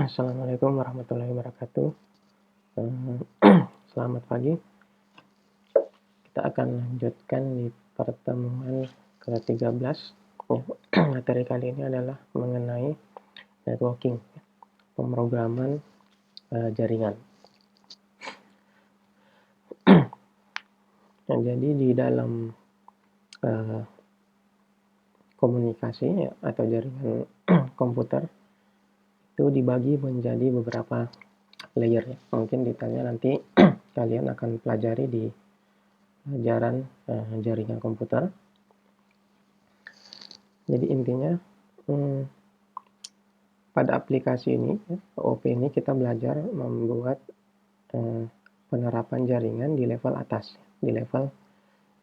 Assalamualaikum warahmatullahi wabarakatuh. Selamat pagi. Kita akan lanjutkan di pertemuan ke-13. Materi kali ini adalah mengenai networking, pemrograman jaringan. Jadi di dalam komunikasi atau jaringan komputer itu dibagi menjadi beberapa layer ya. Mungkin detailnya nanti kalian akan pelajari di pelajaran jaringan komputer. Jadi intinya pada aplikasi ini, OP ini kita belajar membuat penerapan jaringan di level atas, di level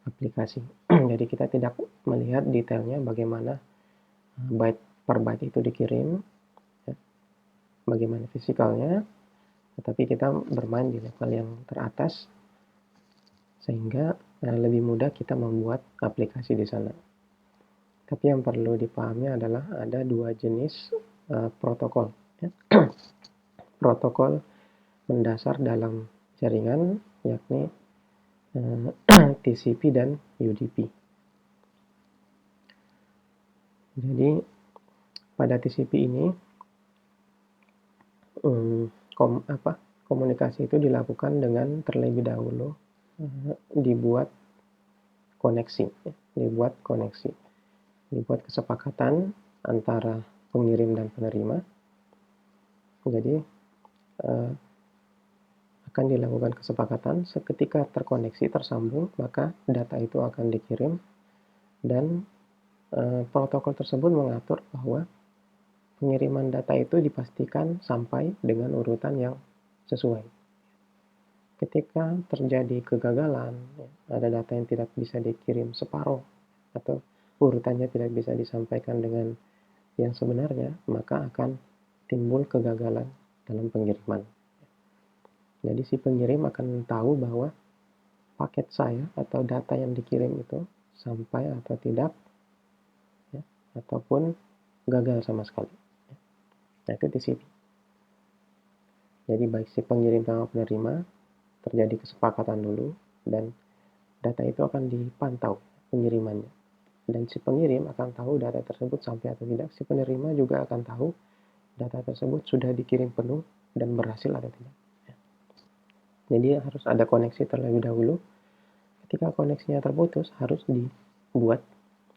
aplikasi. Jadi kita tidak melihat detailnya bagaimana byte per byte itu dikirim, bagaimana fisikalnya, tetapi kita bermain di level yang teratas sehingga lebih mudah kita membuat aplikasi di sana. Tapi yang perlu dipahami adalah ada dua jenis protokol. Protokol mendasar dalam jaringan yakni TCP dan UDP. Jadi pada TCP ini komunikasi itu dilakukan dengan terlebih dahulu dibuat kesepakatan antara pengirim dan penerima. Jadi akan dilakukan kesepakatan seketika terkoneksi tersambung, maka data itu akan dikirim dan protokol tersebut mengatur bahwa pengiriman data itu dipastikan sampai dengan urutan yang sesuai. Ketika terjadi kegagalan, ada data yang tidak bisa dikirim separuh atau urutannya tidak bisa disampaikan dengan yang sebenarnya, maka akan timbul kegagalan dalam pengiriman. Jadi si pengirim akan tahu bahwa paket saya atau data yang dikirim itu sampai atau tidak, ya, ataupun gagal sama sekali. Nah, itu TCP. Jadi baik si pengirim sama penerima terjadi kesepakatan dulu dan data itu akan dipantau pengirimannya. Dan si pengirim akan tahu data tersebut sampai atau tidak. Si penerima juga akan tahu data tersebut sudah dikirim penuh dan berhasil atau tidak. Jadi harus ada koneksi terlebih dahulu. Ketika koneksinya terputus, harus dibuat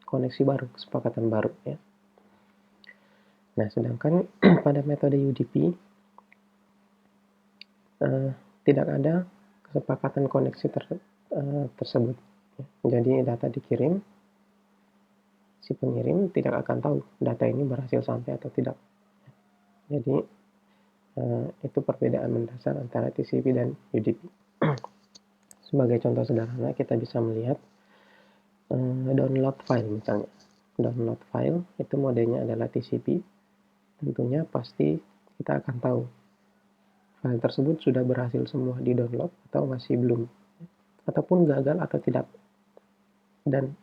koneksi baru, kesepakatan baru ya. Nah, sedangkan pada metode UDP tidak ada kesepakatan koneksi tersebut. Jadi data dikirim, si pengirim tidak akan tahu data ini berhasil sampai atau tidak. Jadi itu perbedaan mendasar antara TCP dan UDP. Sebagai contoh sederhana, kita bisa melihat download file misalnya. Download file itu modenya adalah TCP. Tentunya pasti kita akan tahu file tersebut sudah berhasil semua di-download atau masih belum, ataupun gagal atau tidak. Dan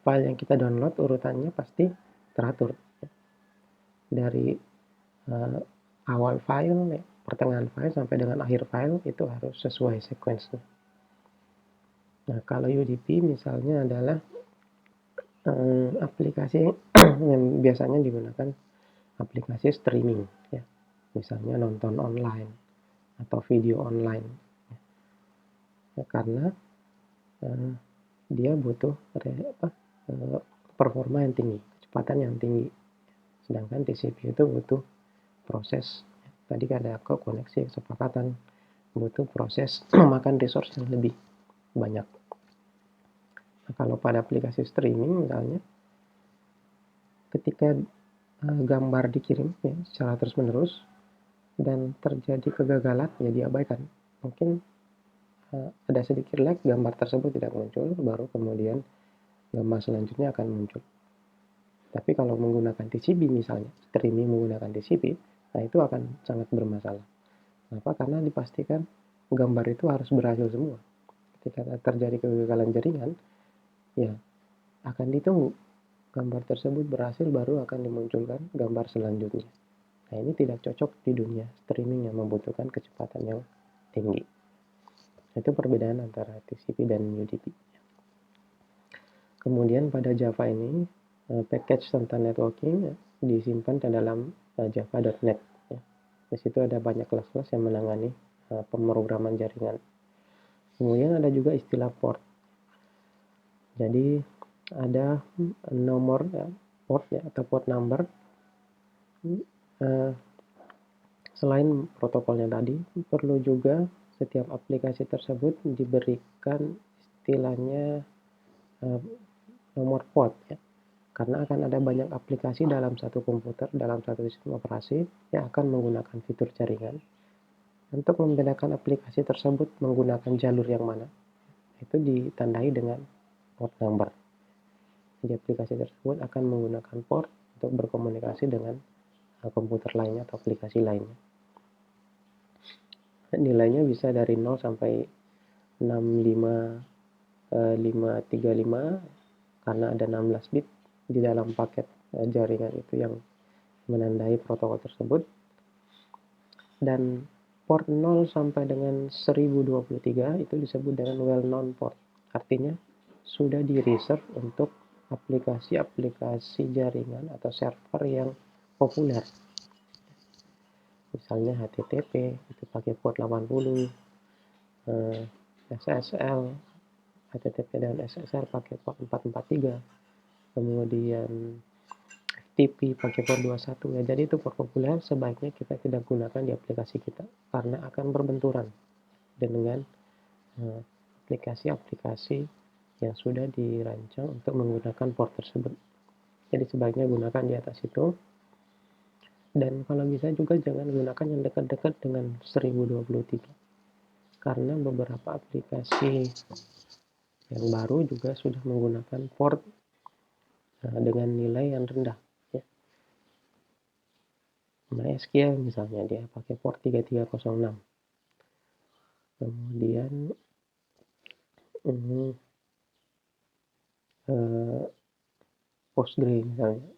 file yang kita download urutannya pasti teratur. Dari awal file, pertengahan file sampai dengan akhir file itu harus sesuai sequence-nya. Nah, kalau UDP misalnya adalah aplikasi yang biasanya digunakan aplikasi streaming ya. Misalnya nonton online atau video online. Ya, karena dia butuh performa yang tinggi, kecepatan yang tinggi. Sedangkan TCP itu butuh proses, tadi ada koneksi kesepakatan, butuh proses memakan resource yang lebih banyak. Nah, kalau pada aplikasi streaming misalnya, ketika gambar dikirim ya, secara terus-menerus dan terjadi kegagalan, ya diabaikan. Mungkin ada sedikit lag, gambar tersebut tidak muncul, baru kemudian gambar selanjutnya akan muncul. Tapi kalau menggunakan TCP misalnya, streaming menggunakan TCP, nah itu akan sangat bermasalah. Kenapa? Karena dipastikan gambar itu harus berhasil semua. Ketika terjadi kegagalan jaringan, ya akan ditunggu gambar tersebut berhasil, baru akan dimunculkan gambar selanjutnya. Nah, Nah, ini tidak cocok di dunia streaming yang membutuhkan kecepatan yang tinggi. Itu perbedaan antara TCP dan UDP. Kemudian pada Java ini, package tentang networking disimpan ke dalam java.net. Ya. Di situ ada banyak kelas-kelas yang menangani pemrograman jaringan. Kemudian ada juga istilah port. Jadi ada nomor port ya, atau port number. Selain protokolnya tadi, perlu juga setiap aplikasi tersebut diberikan istilahnya nomor port ya. Karena akan ada banyak aplikasi dalam satu komputer, dalam satu sistem operasi yang akan menggunakan fitur jaringan. Untuk membedakan aplikasi tersebut menggunakan jalur yang mana, itu ditandai dengan port number. Jadi aplikasi tersebut akan menggunakan port untuk berkomunikasi dengan komputer lainnya atau aplikasi lainnya. Nilainya bisa dari 0 sampai 65535 karena ada 16 bit di dalam paket jaringan itu yang menandai protokol tersebut. Dan port 0 sampai dengan 1023 itu disebut dengan well-known port. Artinya sudah di-reserve untuk aplikasi-aplikasi jaringan atau server yang populer. Misalnya HTTP itu pakai port 80, SSL, HTTP dan SSL pakai port 443, kemudian FTP pakai port 21 ya. Jadi itu port populer sebaiknya kita tidak gunakan di aplikasi kita karena akan berbenturan dengan aplikasi-aplikasi yang sudah dirancang untuk menggunakan port tersebut. Jadi sebaiknya gunakan di atas itu. Dan kalau bisa juga jangan gunakan yang dekat-dekat dengan 1023. Karena beberapa aplikasi yang baru juga sudah menggunakan port dengan nilai yang rendah. Ya. MySQL misalnya dia pakai port 3306. Kemudian Postgre misalnya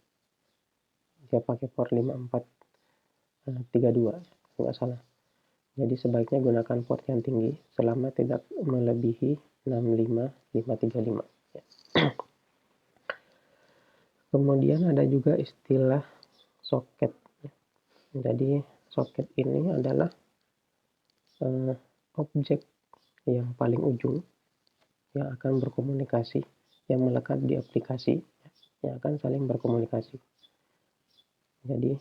dia pakai port 5432 nggak salah. Jadi sebaiknya gunakan port yang tinggi selama tidak melebihi 65535 ya. Kemudian ada juga istilah soket. Jadi soket ini adalah objek yang paling ujung yang akan berkomunikasi, yang melekat di aplikasi yang akan saling berkomunikasi. Jadi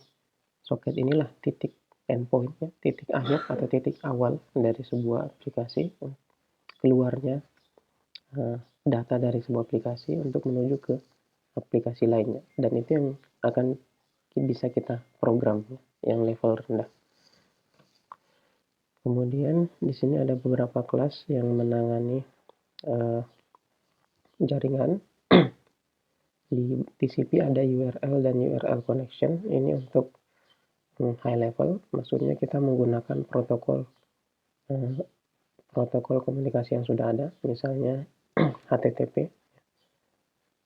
soket inilah titik endpoint-nya, titik akhir atau titik awal dari sebuah aplikasi, keluarnya data dari sebuah aplikasi untuk menuju ke aplikasi lainnya. Dan itu yang akan bisa kita program yang level rendah. Kemudian di sini ada beberapa kelas yang menangani jaringan. Di TCP ada URL dan URL connection. Ini untuk high level, maksudnya kita menggunakan protokol komunikasi yang sudah ada, misalnya HTTP.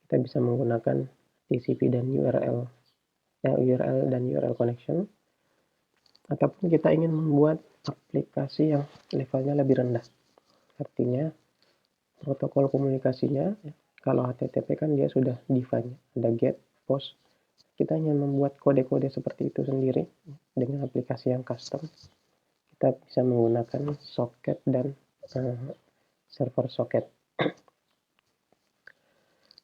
Kita bisa menggunakan TCP dan URL dan URL connection. Ataupun kita ingin membuat aplikasi yang levelnya lebih rendah. Artinya protokol komunikasinya, kalau HTTP kan dia sudah define, ada get, post. Kita ingin membuat kode-kode seperti itu sendiri dengan aplikasi yang custom. Kita bisa menggunakan soket dan server soket.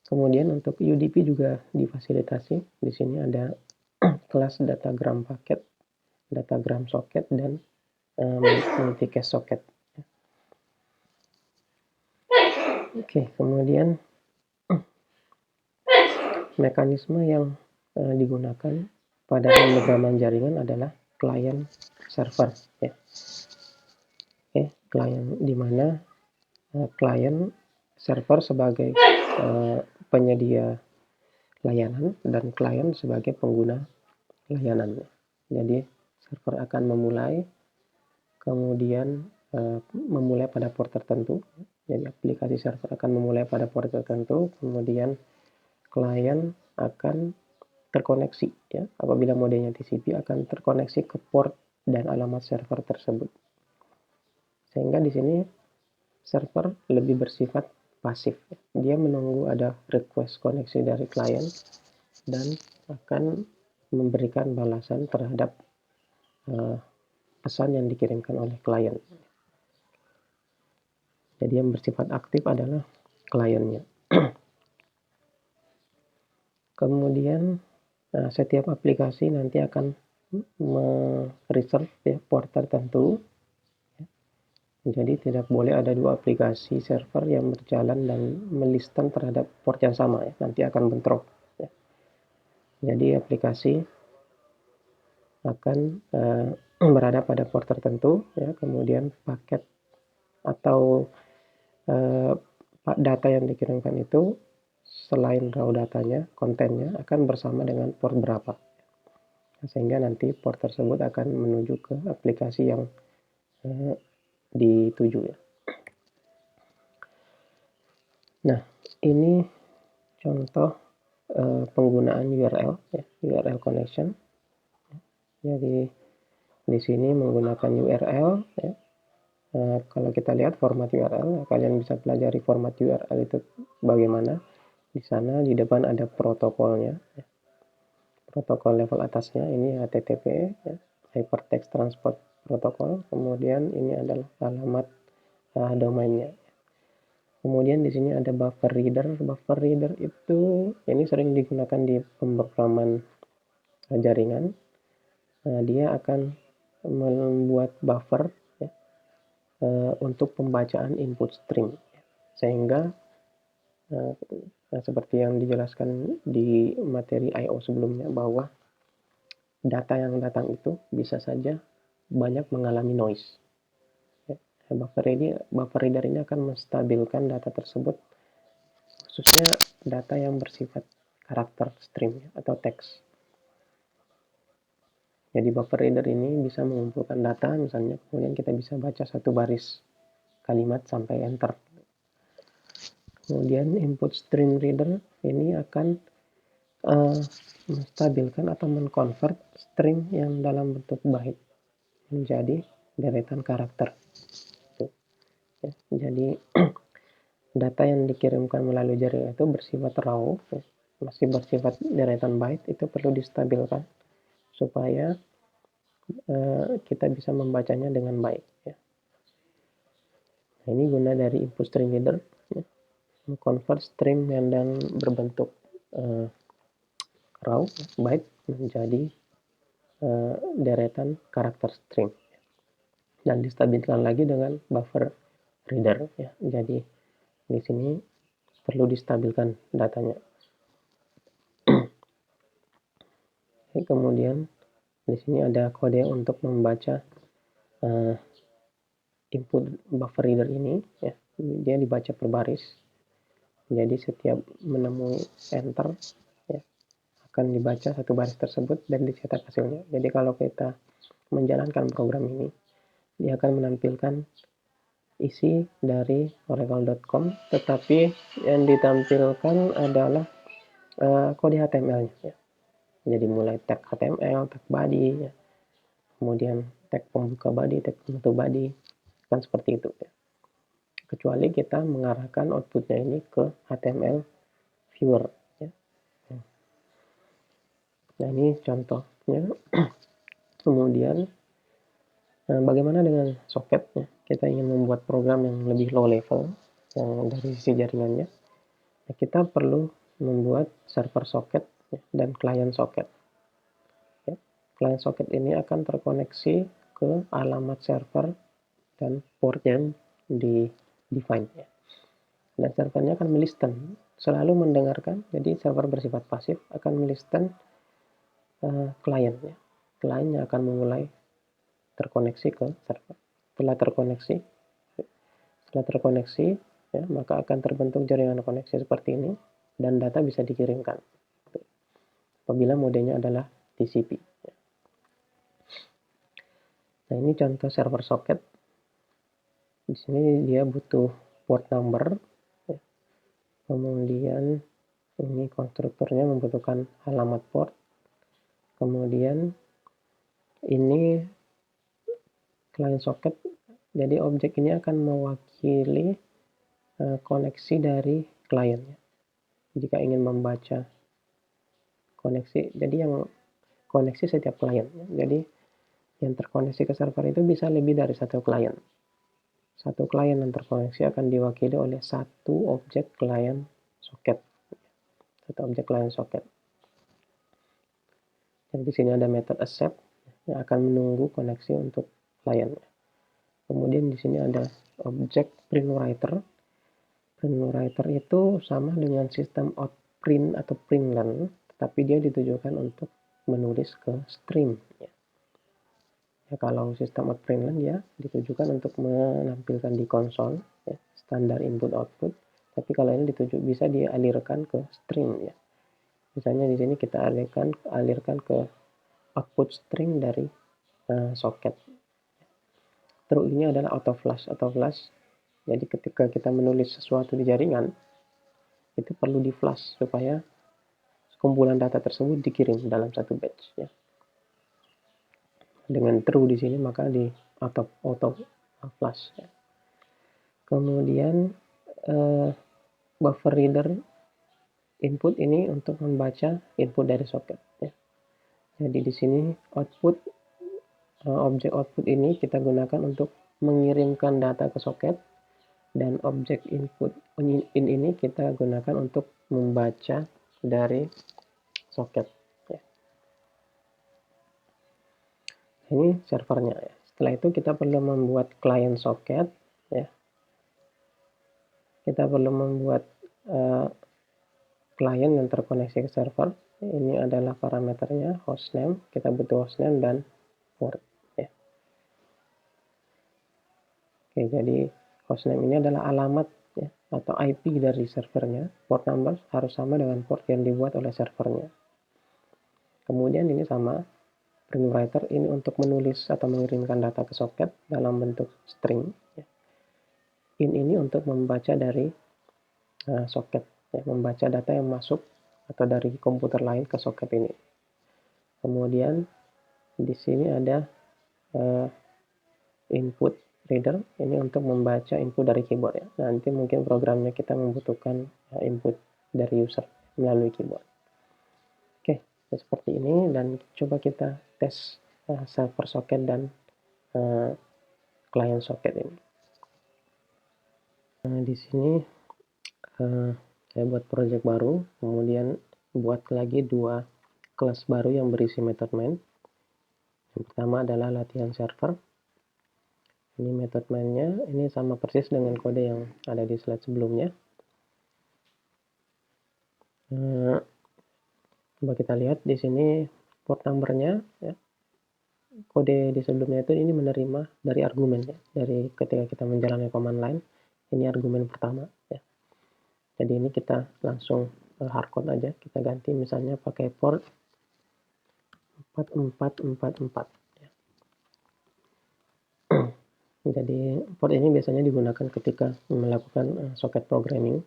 Kemudian untuk UDP juga difasilitasi. Di sini ada kelas datagram paket, datagram soket, dan multicast soket. Oke, kemudian mekanisme yang digunakan pada pemrograman jaringan adalah client server. Ya. Oke, client di mana client server sebagai penyedia layanan dan klien sebagai pengguna layanannya. Jadi server akan memulai, kemudian memulai pada port tertentu. Jadi aplikasi server akan memulai pada port tertentu, kemudian klien akan terkoneksi ya. Apabila modenya TCP akan terkoneksi ke port dan alamat server tersebut. Sehingga di sini server lebih bersifat pasif. Dia menunggu ada request koneksi dari klien dan akan memberikan balasan terhadap pesan yang dikirimkan oleh klien. Jadi yang bersifat aktif adalah kliennya. Kemudian setiap aplikasi nanti akan mereserve ya, port tertentu. Jadi tidak boleh ada dua aplikasi server yang berjalan dan melisten terhadap port yang sama ya. Nanti akan bentrok. Ya. Jadi aplikasi akan berada pada port tertentu ya. Kemudian paket atau data yang dikirimkan itu selain raw datanya, kontennya akan bersama dengan port berapa. Sehingga nanti port tersebut akan menuju ke aplikasi yang dituju ya. Nah, ini contoh penggunaan URL ya, URL connection. Jadi di sini menggunakan URL ya. Kalau kita lihat format URL, kalian bisa pelajari format URL itu bagaimana. Di sana di depan ada protokolnya ya. Protokol level atasnya ini HTTP ya, Hypertext Transport Protocol. Kemudian ini adalah alamat domainnya. Kemudian di sini ada buffer reader. Buffer reader itu ini sering digunakan di pemrograman jaringan. Dia akan membuat buffer ya, untuk pembacaan input stream, sehingga seperti yang dijelaskan di materi I/O sebelumnya bahwa data yang datang itu bisa saja banyak mengalami noise. Buffer reader ini akan menstabilkan data tersebut, khususnya data yang bersifat karakter string atau teks. Jadi buffer reader ini bisa mengumpulkan data, misalnya kemudian kita bisa baca satu baris kalimat sampai enter. Kemudian input stream reader ini akan menstabilkan atau mengkonvert string yang dalam bentuk byte menjadi deretan karakter. Ya, jadi data yang dikirimkan melalui jaringan itu bersifat raw, ya, masih bersifat deretan byte, itu perlu distabilkan supaya kita bisa membacanya dengan baik. Ya. Nah, ini guna dari input stream reader, ya, mengkonvert string yang dan berbentuk raw byte menjadi deretan karakter string dan distabilkan lagi dengan buffer reader ya. Jadi di sini perlu distabilkan datanya. Kemudian di sini ada kode untuk membaca input buffer reader ini ya. Dia dibaca per baris. Jadi setiap menemui enter ya, akan dibaca satu baris tersebut dan dicetak hasilnya. Jadi kalau kita menjalankan program ini, dia akan menampilkan isi dari oracle.com, tetapi yang ditampilkan adalah kode HTML-nya ya. Jadi mulai tag HTML, tag body ya. Kemudian tag pembuka body, tag penutup body, kan seperti itu ya. Kecuali kita mengarahkan outputnya ini ke HTML viewer ya. Nah, ini contohnya. Kemudian bagaimana dengan soket ya? Kita ingin membuat program yang lebih low level yang dari sisi jaringannya. Nah, kita perlu membuat server soket ya, dan client soket. Ya. Client soket ini akan terkoneksi ke alamat server dan port yang di-define ya. Dan servernya akan melisten, selalu mendengarkan. Jadi server bersifat pasif akan melisten kliennya. Kliennya akan memulai terkoneksi ke server. Setelah terkoneksi ya, maka akan terbentuk jaringan koneksi seperti ini dan data bisa dikirimkan apabila modenya adalah TCP. Nah, ini contoh server socket. Di sini dia butuh port number ya. Kemudian ini konstruktornya membutuhkan alamat port Kemudian ini client socket, jadi objek ini akan mewakili koneksi dari kliennya. Jika ingin membaca koneksi, jadi yang koneksi setiap klien. Jadi yang terkoneksi ke server itu bisa lebih dari satu klien. Satu klien yang terkoneksi akan diwakili oleh satu objek client socket. Satu objek client socket. Dan di sini ada method accept yang akan menunggu koneksi untuk kliennya. Kemudian di sini ada objek print writer. Print writer itu sama dengan sistem outprint atau println, tetapi dia ditujukan untuk menulis ke stream. Ya, kalau sistem outprintln ya ditujukan untuk menampilkan di konsol, ya, standar input output. Tapi kalau ini bisa dialirkan ke stream ya. Misalnya di sini kita alirkan ke output string dari socket. True ini adalah auto flash. Jadi ketika kita menulis sesuatu di jaringan, itu perlu di flash supaya kumpulan data tersebut dikirim dalam satu batch. Ya. Dengan true di sini maka di auto flash. Ya. Kemudian buffer reader input ini untuk membaca input dari socket. Ya. Jadi di sini objek output ini kita gunakan untuk mengirimkan data ke socket. Dan objek input in ini kita gunakan untuk membaca dari socket. Ya. Ini servernya. Ya. Setelah itu kita perlu membuat client socket. Ya. Kita perlu membuat client yang terkoneksi ke server. Ini adalah parameternya hostname. Kita butuh hostname dan port. Ya. Oke, jadi hostname ini adalah alamat ya, atau IP dari servernya. Port number harus sama dengan port yang dibuat oleh servernya. Kemudian ini sama, print writer ini untuk menulis atau mengirimkan data ke socket dalam bentuk string. Ya. In ini untuk membaca dari socket, ya, membaca data yang masuk atau dari komputer lain ke socket ini. Kemudian di sini ada input reader, ini untuk membaca input dari keyboard ya. Nanti mungkin programnya kita membutuhkan input dari user melalui keyboard. Oke, seperti ini dan coba kita tes server socket dan client socket ini. Di sini saya buat project baru, kemudian buat lagi dua kelas baru yang berisi method main. Yang pertama adalah latihan server. Ini method mainnya, ini sama persis dengan kode yang ada di slide sebelumnya. Coba kita lihat di sini port numbernya, ya. Kode di sebelumnya itu ini menerima dari argumen ya, dari ketika kita menjalankan command line, ini argumen pertama ya. Jadi ini kita langsung hardcode aja, kita ganti misalnya pakai port 4444 ya. Jadi port ini biasanya digunakan ketika melakukan socket programming,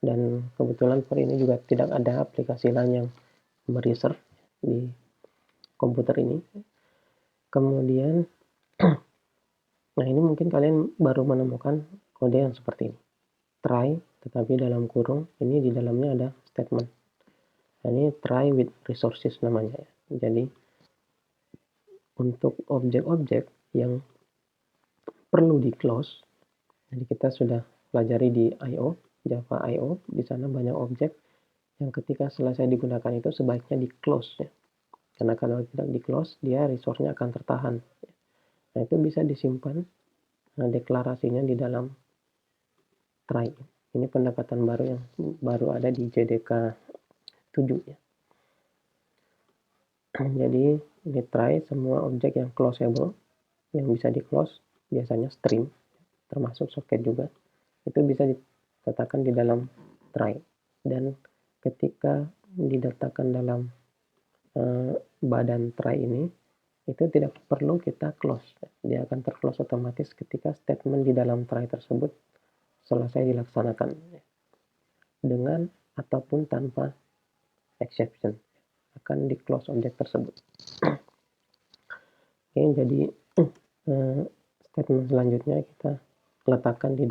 dan kebetulan port ini juga tidak ada aplikasi lain yang mereserve di komputer ini. Kemudian nah ini mungkin kalian baru menemukan kode yang seperti ini, try tetapi dalam kurung ini di dalamnya ada statement. Nah, ini try with resources namanya ya. Jadi untuk objek-objek yang perlu di close, jadi kita sudah pelajari di I/O, Java I/O, di sana banyak objek yang ketika selesai digunakan itu sebaiknya di close ya. Karena kalau tidak di close dia resource-nya akan tertahan. Nah itu bisa disimpan deklarasinya di dalam try. Ini pendekatan baru yang baru ada di JDK 7 ya. Jadi ini try semua objek yang closable, yang bisa di close, biasanya stream, termasuk socket juga, itu bisa diletakkan di dalam try. Dan ketika didatakan dalam badan try ini, itu tidak perlu kita close. Dia akan terclose otomatis ketika statement di dalam try tersebut selesai dilaksanakan. Dengan ataupun tanpa exception. akan di close objek tersebut. Oke, jadi statement selanjutnya kita letakkan di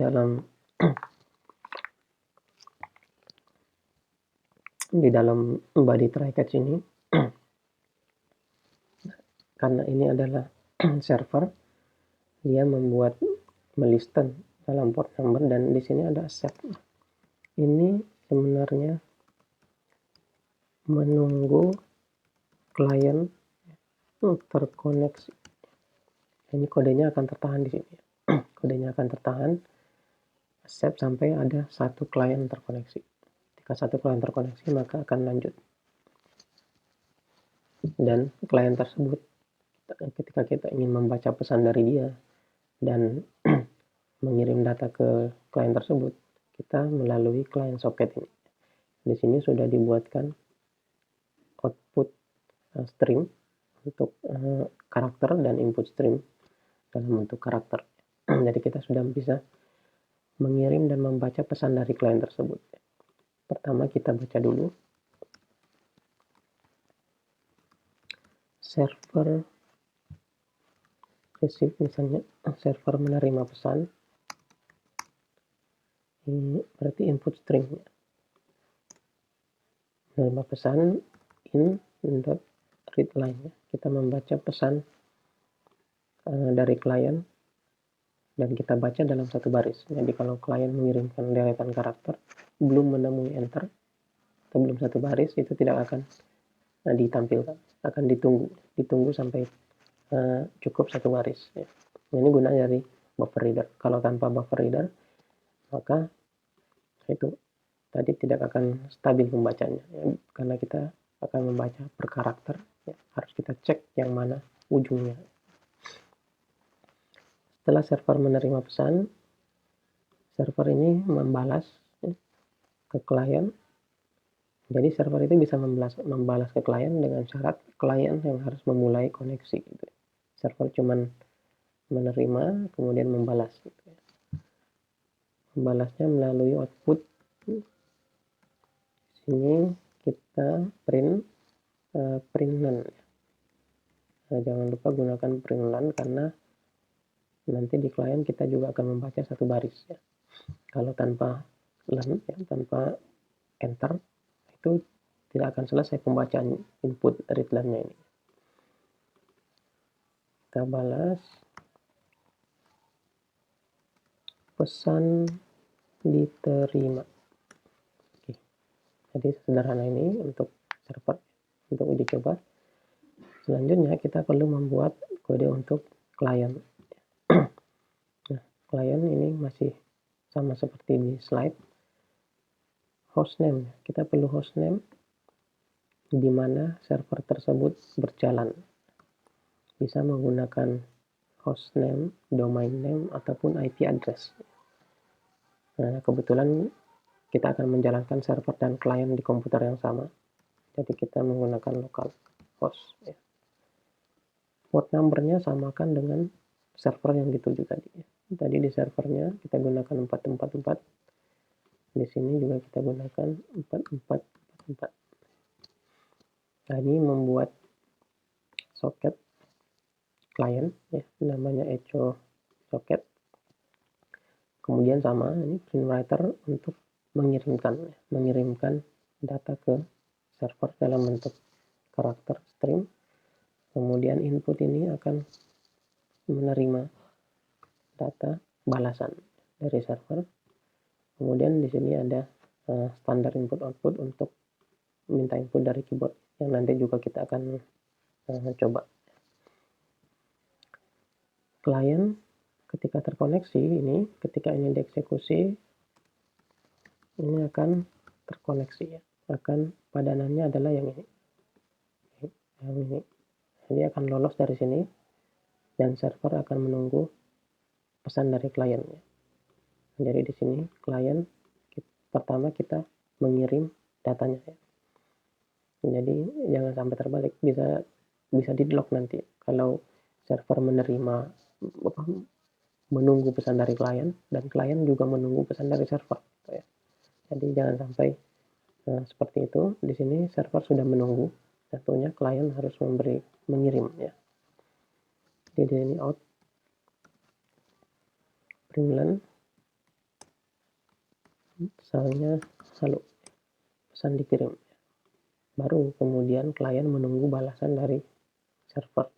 dalam body try catch ini. Karena ini adalah server, dia melisten dalam port number, dan di sini ada accept. Ini sebenarnya menunggu klien terkoneksi. Ini kodenya akan tertahan di sini. Kodenya akan tertahan, accept sampai ada satu klien terkoneksi. Ketika satu klien terkoneksi, maka akan lanjut. Dan klien tersebut, ketika kita ingin membaca pesan dari dia dan mengirim data ke klien tersebut, kita melalui klien socket ini. Di sini sudah dibuatkan output stream untuk karakter dan input stream dalam bentuk karakter. Jadi kita sudah bisa mengirim dan membaca pesan dari klien tersebut. Pertama kita baca dulu server receive, misalnya server menerima pesan. Ini berarti input streamnya. Menerima pesan in.read line. Kita membaca pesan dari klien dan kita baca dalam satu baris. Jadi kalau klien mengirimkan deretan karakter belum menemui enter atau belum satu baris, itu tidak akan ditampilkan, akan ditunggu sampai cukup satu baris. Ya. Ini gunanya dari buffer reader. Kalau tanpa buffer reader, maka itu tadi tidak akan stabil pembacanya, ya, karena kita akan membaca per karakter, ya, harus kita cek yang mana ujungnya. Setelah server menerima pesan, server ini membalas ke klien. Jadi server itu bisa membalas ke klien dengan syarat klien yang harus memulai koneksi. Gitu. Server cuman menerima kemudian membalas. Gitu. Membalasnya melalui output. Sini kita print none. Nah, jangan lupa gunakan print none karena nanti di klien kita juga akan membaca satu baris. Ya. Kalau tanpa len, ya, tanpa enter, itu tidak akan selesai pembacaan input read line-nya ini. Kita balas pesan diterima. Oke. Jadi sederhana ini untuk server, untuk uji coba. Selanjutnya kita perlu membuat kode untuk klien. Nah, klien ini masih sama seperti di slide. Hostname, kita perlu hostname di mana server tersebut berjalan. Bisa menggunakan hostname, domain name, ataupun IP address. Nah, kebetulan kita akan menjalankan server dan klien di komputer yang sama. Jadi kita menggunakan local host. Ya. Port number-nya samakan dengan server yang dituju tadi. Tadi di servernya kita gunakan 444. Di sini juga kita gunakan 4444. Nah, ini membuat socket klien, ya, namanya echo socket. Kemudian sama ini print writer untuk mengirimkan data ke server dalam bentuk karakter stream. Kemudian input ini akan menerima data balasan dari server. Kemudian di sini ada standar input output untuk minta input dari keyboard yang nanti juga kita akan coba. Klien ketika terkoneksi ini, ketika ini dieksekusi, ini akan terkoneksi, ya. Akan padanannya adalah yang ini. Yang ini. Jadi akan lolos dari sini dan server akan menunggu pesan dari kliennya. Jadi di sini klien pertama kita mengirim datanya, ya. Jadi jangan sampai terbalik, bisa di lock nanti kalau server menunggu pesan dari klien dan klien juga menunggu pesan dari server, ya. Jadi jangan sampai seperti itu. Di sini server sudah menunggu tentunya klien harus mengirim ya. Jadi ini out println misalnya halo, pesan dikirim, baru kemudian klien menunggu balasan dari server.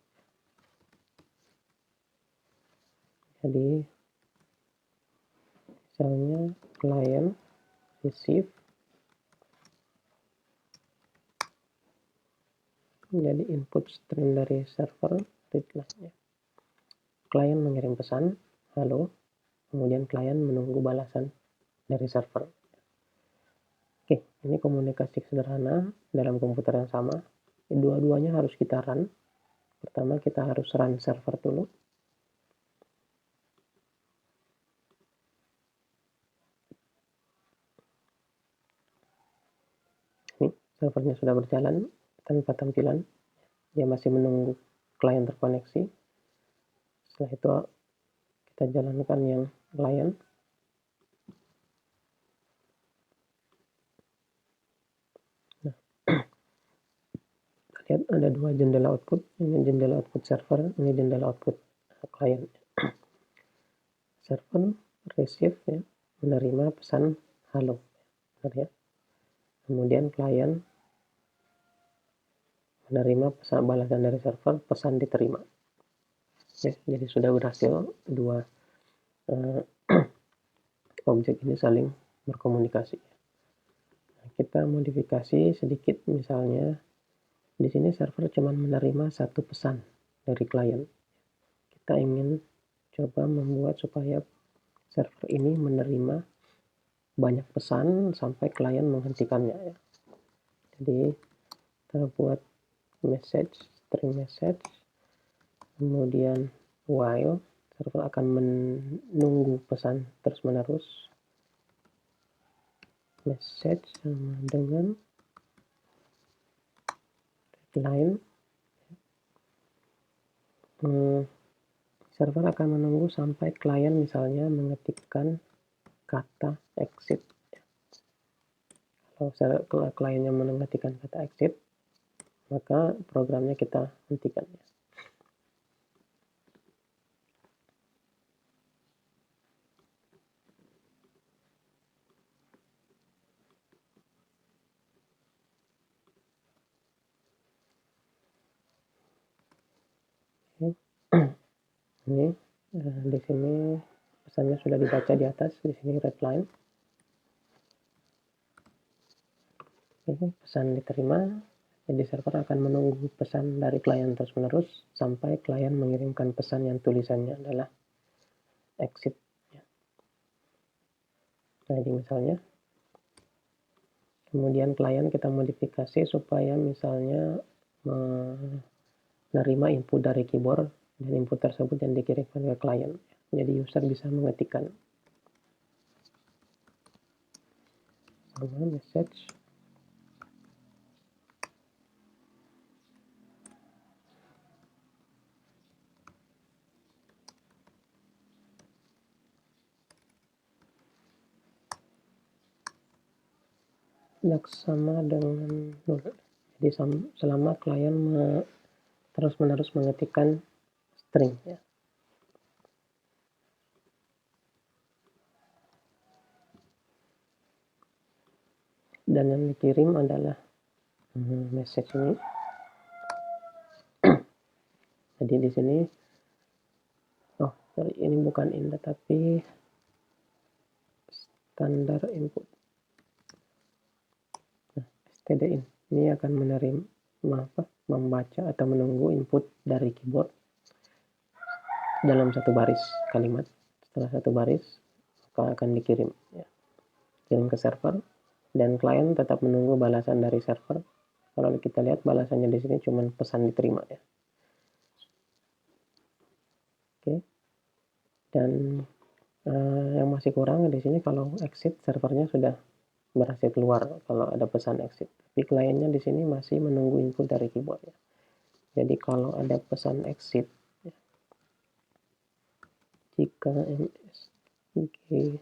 Jadi misalnya klien receive, jadi input stream dari server reply ya. Klien mengirim pesan halo, kemudian klien menunggu balasan dari server. Oke, ini komunikasi sederhana dalam komputer yang sama. Dua-duanya harus kita run. Pertama kita harus run server dulu. Ini servernya sudah berjalan tanpa tampilan. Dia masih menunggu klien terkoneksi. Setelah itu kita jalankan yang klien. Nah, lihat ada dua jendela output. Ini jendela output server, ini jendela output klien. Server receive ya, menerima pesan halo. Benar ya. Kemudian klien menerima pesan balasan dari server, pesan diterima. Ya, jadi sudah berhasil dua objek ini saling berkomunikasi. Nah, kita modifikasi sedikit, misalnya di sini server cuma menerima satu pesan dari klien. Kita ingin coba membuat supaya server ini menerima banyak pesan sampai klien menghentikannya ya. Jadi kita buat message, string message, kemudian while server akan menunggu pesan terus-menerus. Message sama dengan line, server akan menunggu sampai klien misalnya mengetikkan kata exit. Kalau kliennya mengetikkan kata exit, maka programnya kita hentikan. Ini di sini pesannya sudah dibaca di atas, di sini red line. Oke, pesan diterima. Jadi server akan menunggu pesan dari klien terus-menerus sampai klien mengirimkan pesan yang tulisannya adalah exit. Jadi misalnya, kemudian klien kita modifikasi supaya misalnya menerima input dari keyboard dan input tersebut yang dikirimkan ke klien. Jadi user bisa mengetikkan sama message sama dengan 0. Jadi selama klien terus-menerus mengetikkan string ya. Dan yang dikirim adalah message ini. Jadi di sini ini bukan init tapi standar input. Nah, stdin ini akan membaca atau menunggu input dari keyboard dalam satu baris kalimat. Setelah satu baris maka akan dikirim ya. Kirim ke server dan klien tetap menunggu balasan dari server. Kalau kita lihat balasannya di sini cuma pesan diterima ya. Oke. Dan yang masih kurang di sini kalau exit servernya sudah berhasil keluar kalau ada pesan exit. Tapi kliennya di sini masih menunggu input dari keyboard ya. Jadi kalau ada pesan exit ya, jika ms okay.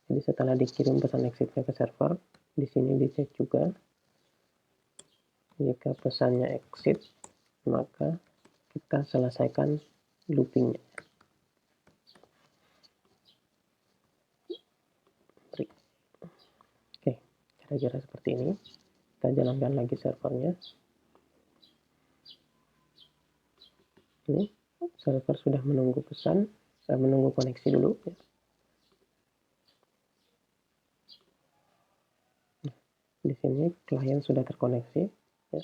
Jadi setelah dikirim pesan exitnya ke server, di sini dicek juga Jika pesannya exit, maka kita selesaikan loopingnya. Oke, kira-kira seperti ini. Kita jalankan lagi servernya. Ini server sudah menunggu pesan, menunggu koneksi dulu. Di sini klien sudah terkoneksi, ya,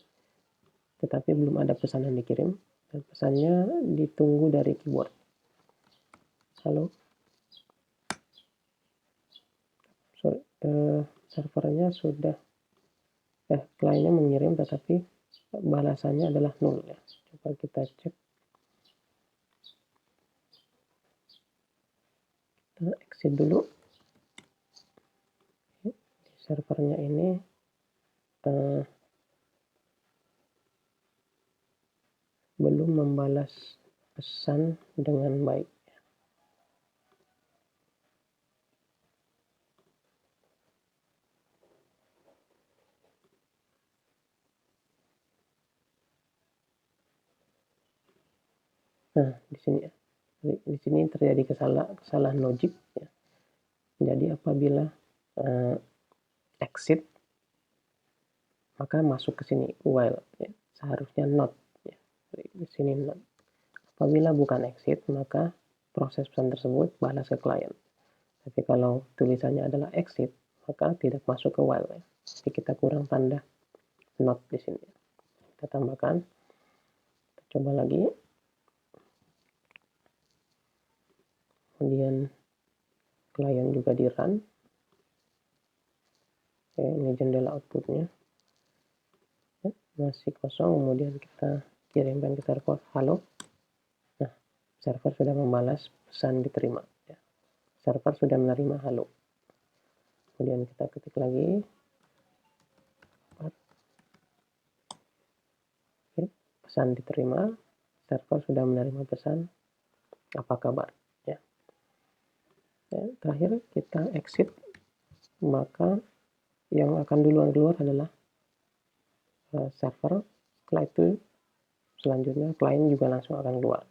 tetapi belum ada pesan yang dikirim, dan pesannya ditunggu dari keyboard. Halo, servernya sudah, kliennya mengirim, tetapi balasannya adalah 0 ya. Coba kita cek. Kita exit dulu. Di servernya ini belum membalas pesan dengan baik. Nah, di sini terjadi kesalahan logik ya. Jadi apabila exit, maka masuk ke sini while ya. Seharusnya not ya. Di sini not. Apabila bukan exit, maka proses pesan tersebut balas ke klien. Tapi kalau tulisannya adalah exit, maka tidak masuk ke while ya. Jadi kita kurang tanda not di sini. Kita tambahkan. Kita coba lagi. Kemudian klien juga di run. Oke, ini jendela outputnya. Masih kosong, kemudian kita kirimkan ke server halo. Nah, server sudah membalas pesan diterima ya. Server sudah menerima halo. Kemudian kita ketik lagi. Oke, pesan diterima. Server sudah menerima pesan. Apa kabar ya. Terakhir kita exit, maka yang akan duluan keluar adalah server. Setelah itu selanjutnya klien juga langsung akan keluar.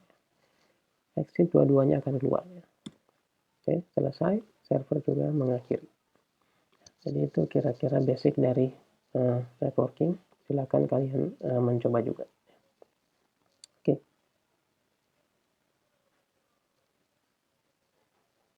Exit dua-duanya akan keluar ya. Oke, selesai, server juga mengakhiri. Jadi itu kira-kira basic dari networking. Silakan kalian mencoba juga.